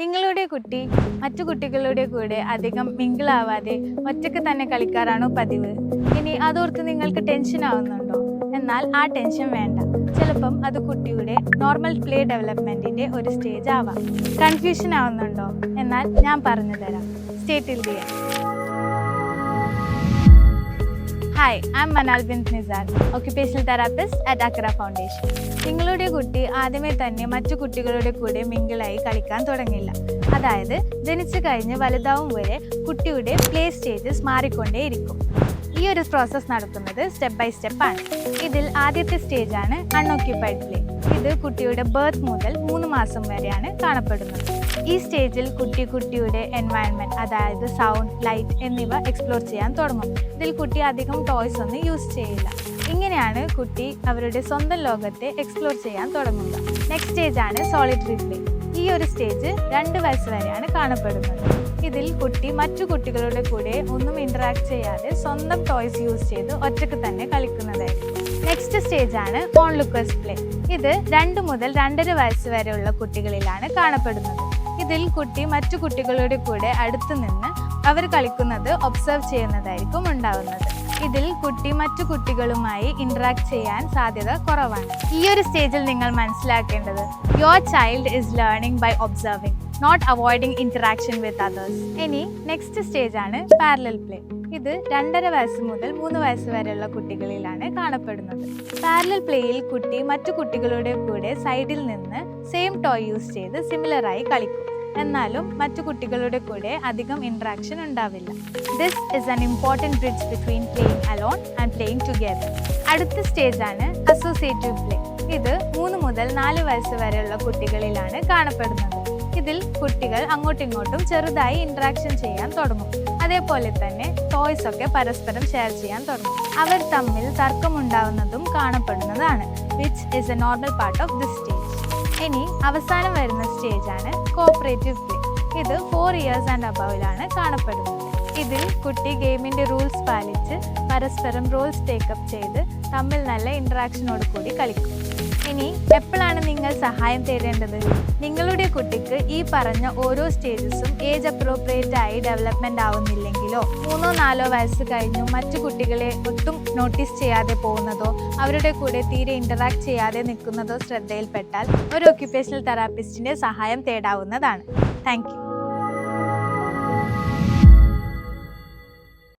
നിങ്ങളുടെ കുട്ടി മറ്റു കുട്ടികളുടെ കൂടെ അധികം മിങ്കിൾ ആവാതെ ഒറ്റയ്ക്ക് തന്നെ കളിക്കാറാണോ പതിവ്? ഇനി അതോർത്ത് നിങ്ങൾക്ക് ടെൻഷൻ ആവുന്നുണ്ടോ? എന്നാൽ ആ ടെൻഷൻ വേണ്ട. ചിലപ്പം അത് കുട്ടിയുടെ നോർമൽ പ്ലേ ഡെവലപ്മെന്റിന്റെ ഒരു സ്റ്റേജ് ആവാം. കൺഫ്യൂഷൻ ആവുന്നുണ്ടോ? എന്നാൽ ഞാൻ പറഞ്ഞു തരാം. Stay till the end. Hi, I M Manal bint Nizar, occupational therapist at Akra Foundation. നിങ്ങളുടെ കുട്ടി ആദ്യമേ തന്നെ മറ്റു കുട്ടികളുടെ കൂടെ മിങ്കിളായി കളിക്കാൻ തുടങ്ങില്ല. അതായത് ജനിച്ചു കഴിഞ്ഞ് വലുതാവും വരെ കുട്ടിയുടെ പ്ലേ സ്റ്റേജസ് മാറിക്കൊണ്ടേയിരിക്കും. ഈ ഒരു പ്രോസസ്സ് നടക്കുന്നത് സ്റ്റെപ്പ് ബൈ സ്റ്റെപ്പ് ആണ്. ഇതിൽ ആദ്യത്തെ സ്റ്റേജാണ് അൺഓക്യുപ്പൈഡ് പ്ലേ. ഇത് കുട്ടിയുടെ ബർത്ത് മുതൽ 3 മാസം വരെയാണ് കാണപ്പെടുന്നത്. ഈ സ്റ്റേജിൽ കുട്ടിയുടെ എൻവയൺമെൻറ്റ്, അതായത് സൗണ്ട്, ലൈറ്റ് എന്നിവ എക്സ്പ്ലോർ ചെയ്യാൻ തുടങ്ങും. ഇതിൽ കുട്ടി അധികം ടോയ്സ് ഒന്നും യൂസ് ചെയ്യില്ല. ഇങ്ങനെയാണ് കുട്ടി അവരുടെ സ്വന്തം ലോകത്തെ എക്സ്പ്ലോർ ചെയ്യാൻ തുടങ്ങുക. നെക്സ്റ്റ് സ്റ്റേജാണ് സോളിറ്ററി പ്ലേ. ഈ ഒരു സ്റ്റേജ് 2 വയസ്സ് വരെയാണ് കാണപ്പെടുന്നത്. ഇതിൽ കുട്ടി മറ്റു കുട്ടികളുടെ കൂടെ ഒന്നും ഇൻറ്ററാക്ട് ചെയ്യാതെ സ്വന്തം ടോയ്സ് യൂസ് ചെയ്ത് ഒറ്റയ്ക്ക് തന്നെ കളിക്കുന്നതായിരിക്കും. നെക്സ്റ്റ് സ്റ്റേജാണ് ഓൺലുക്കേഴ്സ് പ്ലേ. ഇത് 2 മുതൽ 2.5 വയസ്സ് വരെയുള്ള കുട്ടികളിലാണ് കാണപ്പെടുന്നത്. ഇതിൽ കുട്ടി മറ്റു കുട്ടികളുടെ കൂടെ അടുത്ത് നിന്ന് അവർ കളിക്കുന്നത് ഒബ്സർവ് ചെയ്യുന്നതായിരിക്കും ഉണ്ടാവുന്നത്. ഇതിൽ കുട്ടി മറ്റു കുട്ടികളുമായി ഇൻറ്ററാക്ട് ചെയ്യാൻ സാധ്യത കുറവാണ്. ഈ ഒരു സ്റ്റേജിൽ നിങ്ങൾ മനസ്സിലാക്കേണ്ടത് your child is learning by observing, not avoiding interaction with others. ഇനി നെക്സ്റ്റ് സ്റ്റേജാണ് പാരലൽ പ്ലേ. ഇത് 2.5 വയസ്സ് മുതൽ 3 വയസ്സ് വരെയുള്ള കുട്ടികളിലാണ് കാണപ്പെടുന്നത്. പാരലൽ പ്ലേയിൽ കുട്ടി മറ്റു കുട്ടികളുടെ കൂടെ സൈഡിൽ നിന്ന് സെയിം ടോയ് യൂസ് ചെയ്ത് സിമിലറായി കളിക്കും. എന്നാലും മറ്റു കുട്ടികളുടെ കൂടെ അധികം ഇൻട്രാക്ഷൻ ഉണ്ടാവില്ല. This is an important bridge between playing alone and playing together. അടുത്ത സ്റ്റേജാണ് അസോസിയേറ്റീവ് പ്ലേ. ഇത് 3 മുതൽ 4 വയസ്സ് വരെയുള്ള കുട്ടികളിലാണ് കാണപ്പെടുന്നത്. ഇതിൽ കുട്ടികൾ അങ്ങോട്ടിങ്ങോട്ടും ചെറുതായി ഇൻട്രാക്ഷൻ ചെയ്യാൻ തുടങ്ങും. അതേപോലെ തന്നെ ടോയ്സ് ഒക്കെ പരസ്പരം ഷെയർ ചെയ്യാൻ തുടങ്ങും. അവർ തമ്മിൽ തർക്കമുണ്ടാവുന്നതും കാണപ്പെടുന്നതാണ്, which is a normal part of this stage. ഇനി അവസാനം വരുന്ന സ്റ്റേജാണ് കോഓപ്പറേറ്റീവ് പ്ലേ. ഇത് 4 ഇയേഴ്സ് ആൻഡ് അബവിലാണ് കാണപ്പെടുന്നത്. ഇതിൽ കുട്ടി ഗെയിമിൻ്റെ റൂൾസ് പാലിച്ച് പരസ്പരം റോൾസ് ടേക്കപ്പ് ചെയ്ത് തമ്മിൽ നല്ല ഇൻട്രാക്ഷനോട് കൂടി കളിക്കും. ഇനി എപ്പോഴാണ് നിങ്ങൾ സഹായം തേടേണ്ടത്? നിങ്ങളുടെ കുട്ടിക്ക് ഈ പറഞ്ഞ ഓരോ സ്റ്റേജസും ഏജ് അപ്രോപ്രിയേറ്റ് ആയി ഡെവലപ്മെൻ്റ് ആവുന്നില്ലെങ്കിലോ 3-4 വയസ്സ് കഴിഞ്ഞു മറ്റു കുട്ടികളെ ഒട്ടും നോട്ടീസ് ചെയ്യാതെ പോകുന്നതോ അവരുടെ കൂടെ തീരെ ഇൻറ്ററാക്ട് ചെയ്യാതെ നിൽക്കുന്നതോ ശ്രദ്ധയിൽപ്പെട്ടാൽ ഒരു ഒക്യുപേഷണൽ തെറാപ്പിസ്റ്റിൻ്റെ സഹായം തേടാവുന്നതാണ്. Thank you.